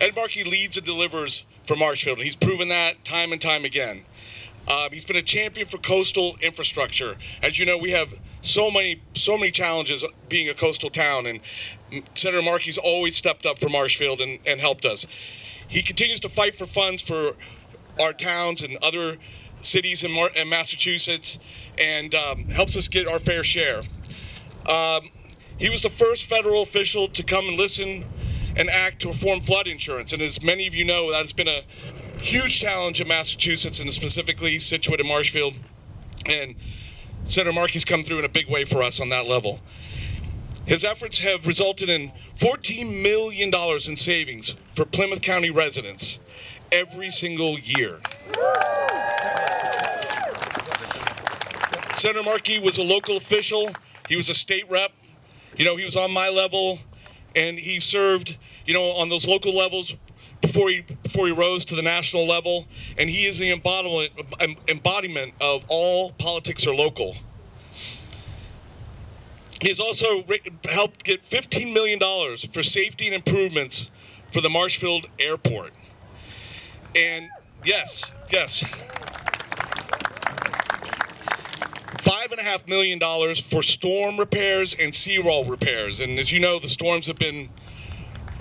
Ed Markey leads and delivers for Marshfield, and he's proven that time and time again. He's been a champion for coastal infrastructure. As you know, we have so many challenges being a coastal town, and Senator Markey's always stepped up for Marshfield and helped us. He continues to fight for funds for our towns and other cities in Massachusetts, and helps us get our fair share. He was the first federal official to come and listen and act to reform flood insurance, and as many of you know, that has been a huge challenge in Massachusetts, and specifically Situate and Marshfield, and Senator Markey's come through in a big way for us on that level. His efforts have resulted in $14 million in savings for Plymouth County residents every single year. Senator Markey was a local official. He was a state rep. He was on my level, and he served, on those local levels before he rose to the national level. And he is the embodiment of all politics are local. He has also helped get $15 million for safety and improvements for the Marshfield Airport. And yes, $5.5 million for storm repairs and seawall repairs. And as you know, the storms have been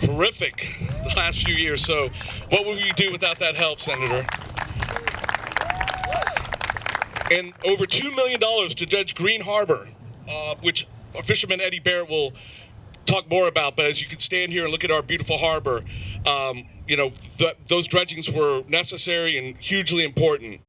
horrific the last few years. So what would we do without that help, Senator? And over $2 million to Judge Green Harbor, which Fisherman Eddie Barrett will talk more about. But as you can stand here and look at our beautiful harbor, those dredgings were necessary and hugely important.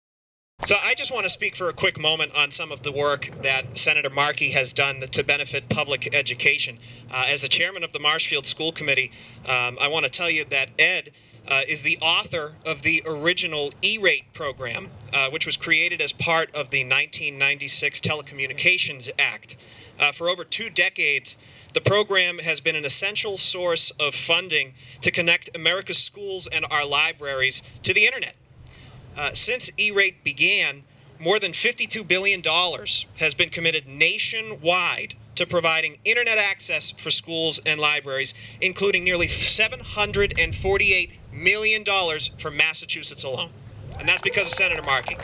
So I just want to speak for a quick moment on some of the work that Senator Markey has done to benefit public education. As the chairman of the Marshfield School Committee, I want to tell you that Ed is the author of the original E-rate program, which was created as part of the 1996 Telecommunications Act. For over 2 decades, the program has been an essential source of funding to connect America's schools and our libraries to the internet. Since E-rate began, more than $52 billion has been committed nationwide to providing internet access for schools and libraries, including nearly $748 million for Massachusetts alone. And that's because of Senator Markey.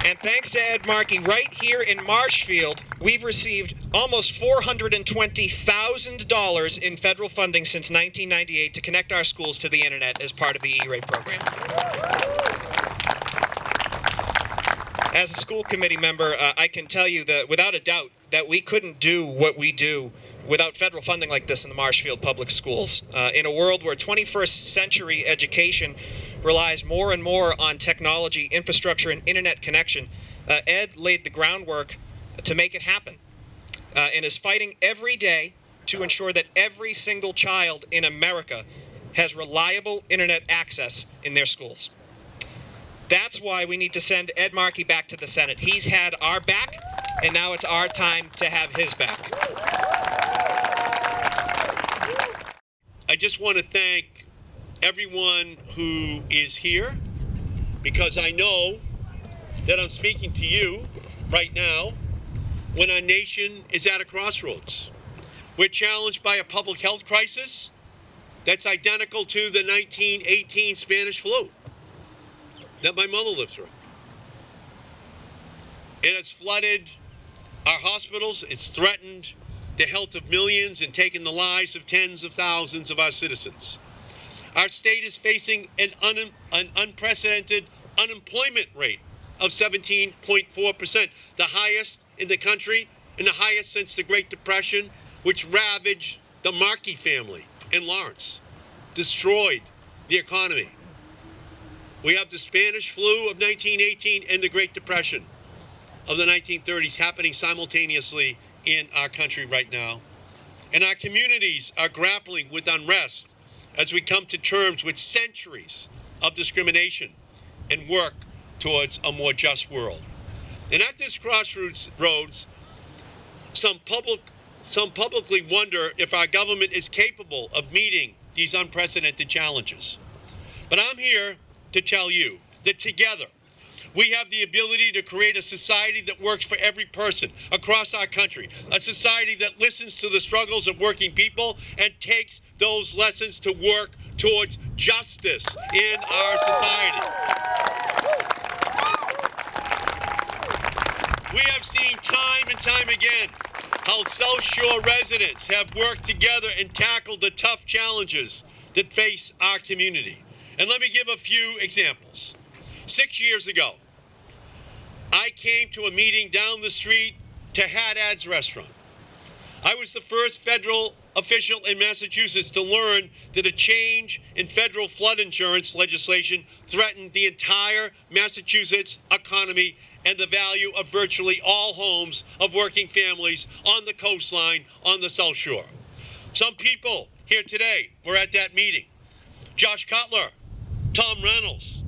And thanks to Ed Markey, right here in Marshfield, we've received almost $420,000 in federal funding since 1998 to connect our schools to the internet as part of the E-rate program. As a school committee member, I can tell you that without a doubt that we couldn't do what we do without federal funding like this in the Marshfield Public Schools. In a world where 21st century education relies more and more on technology, infrastructure, and internet connection, Ed laid the groundwork to make it happen and is fighting every day to ensure that every single child in America has reliable internet access in their schools. That's why we need to send Ed Markey back to the Senate. He's had our back, and now it's our time to have his back. I just want to thank everyone who is here, because I know that I'm speaking to you right now when our nation is at a crossroads. We're challenged by a public health crisis that's identical to the 1918 Spanish flu that my mother lived through. It has flooded our hospitals. It's threatened the health of millions and taken the lives of tens of thousands of our citizens. Our state is facing an unprecedented unemployment rate of 17.4%, the highest in the country and the highest since the Great Depression, which ravaged the Markey family in Lawrence, destroyed the economy. We have the Spanish flu of 1918 and the Great Depression of the 1930s happening simultaneously in our country right now. And our communities are grappling with unrest as we come to terms with centuries of discrimination and work towards a more just world. And at this crossroads, some publicly wonder if our government is capable of meeting these unprecedented challenges. But I'm here to tell you that together We have the ability to create a society that works for every person across our country, a society that listens to the struggles of working people and takes those lessons to work towards justice in our society. We have seen time and time again how South Shore residents have worked together and tackled the tough challenges that face our community. And let me give a few examples. 6 years ago, I came to a meeting down the street to Haddad's restaurant. I was the first federal official in Massachusetts to learn that a change in federal flood insurance legislation threatened the entire Massachusetts economy and the value of virtually all homes of working families on the coastline on the South Shore. Some people here today were at that meeting. Josh Cutler, Tom Reynolds,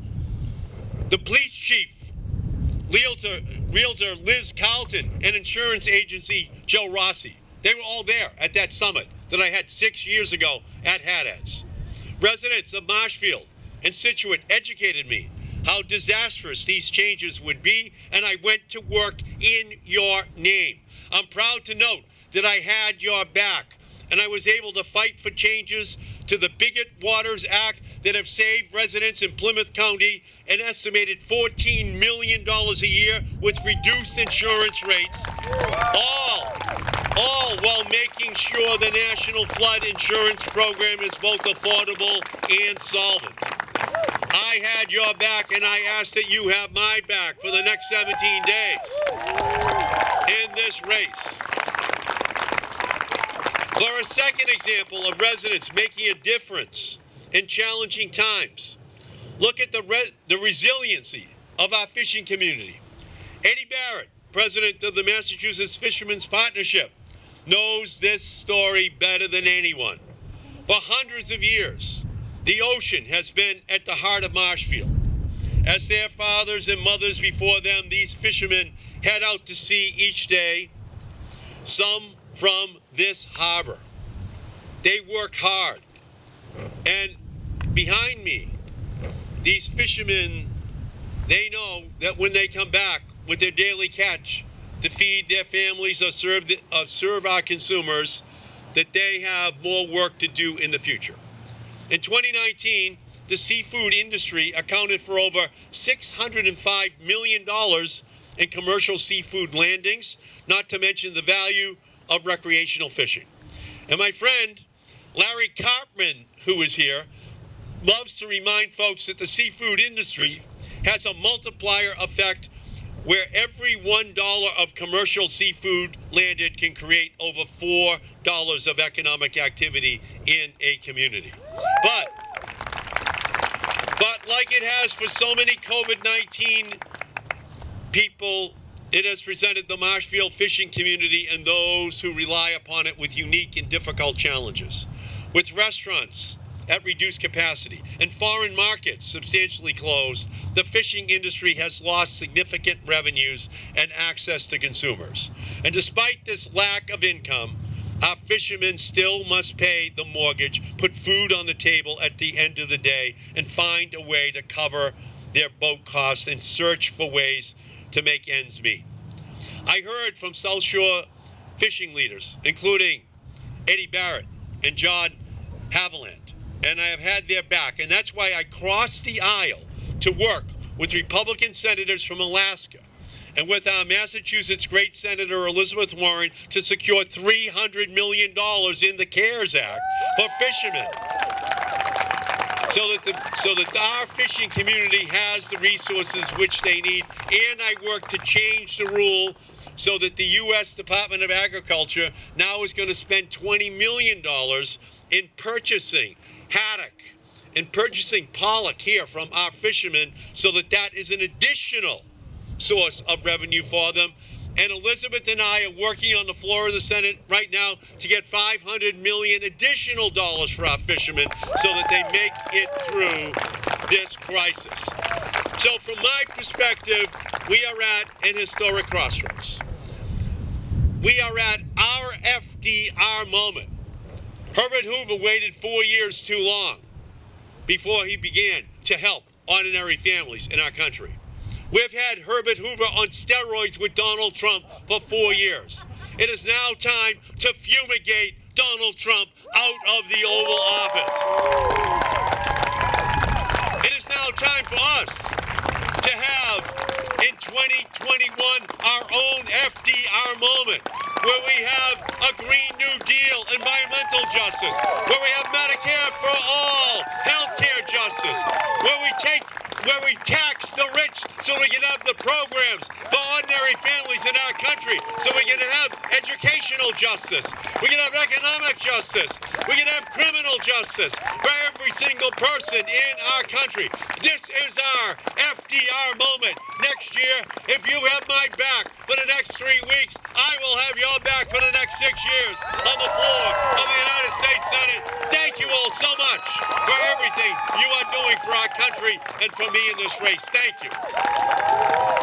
the police chief, Realtor Liz Carlton, and insurance agency Joe Rossi. They were all there at that summit that I had 6 years ago at Haddad's. Residents of Marshfield and Situate educated me how disastrous these changes would be, and I went to work in your name. I'm proud to note that I had your back, and I was able to fight for changes to the Bigot Waters Act that have saved residents in Plymouth County an estimated $14 million a year with reduced insurance rates, all while making sure the National Flood Insurance Program is both affordable and solvent. I had your back, and I ask that you have my back for the next 17 days in this race. For a second example of residents making a difference in challenging times, look at the resiliency of our fishing community. Eddie Barrett, president of the Massachusetts Fishermen's Partnership, knows this story better than anyone. For hundreds of years, the ocean has been at the heart of Marshfield. As their fathers and mothers before them, these fishermen head out to sea each day, some from this harbor. They work hard. And behind me, these fishermen, they know that when they come back with their daily catch to feed their families or serve our consumers, that they have more work to do in the future. In 2019, the seafood industry accounted for over $605 million in commercial seafood landings, not to mention the value of recreational fishing. And my friend, Larry Cartman, who is here, loves to remind folks that the seafood industry has a multiplier effect where every $1 of commercial seafood landed can create over $4 of economic activity in a community. But like it has for so many COVID-19 people, it has presented the Marshfield fishing community and those who rely upon it with unique and difficult challenges. With restaurants at reduced capacity and foreign markets substantially closed, the fishing industry has lost significant revenues and access to consumers. And despite this lack of income, our fishermen still must pay the mortgage, put food on the table at the end of the day, and find a way to cover their boat costs and search for ways to make ends meet. I heard from South Shore fishing leaders, including Eddie Barrett and John Haviland, and I have had their back, and that's why I crossed the aisle to work with Republican senators from Alaska and with our Massachusetts great Senator Elizabeth Warren to secure $300 million in the CARES Act for fishermen, so that our fishing community has the resources which they need. And I work to change the rule so that the U.S. Department of Agriculture now is going to spend $20 million in purchasing haddock and purchasing pollock here from our fishermen, so that that is an additional source of revenue for them. And Elizabeth and I are working on the floor of the Senate right now to get $500 million additional dollars for our fishermen so that they make it through this crisis. So from my perspective, we are at an historic crossroads. We are at our FDR moment. Herbert Hoover waited 4 years too long before he began to help ordinary families in our country. We've had Herbert Hoover on steroids with Donald Trump for 4 years. It is now time to fumigate Donald Trump out of the Oval Office. It is now time for us to have, in 2021, our own FDR moment, where we have a Green New Deal, environmental justice, where we have Medicare for all, healthcare justice, where we tax the rich so we can have the programs for ordinary families in our country, so we can have educational justice, we can have economic justice, we can have criminal justice for every single person in our country. This is our FDR moment. Next year, if you have my back for the next 3 weeks, I will have your back for the next 6 years on the floor of the United States Senate. Thank you all so much for everything you are doing for our country and for me in this race. Thank you.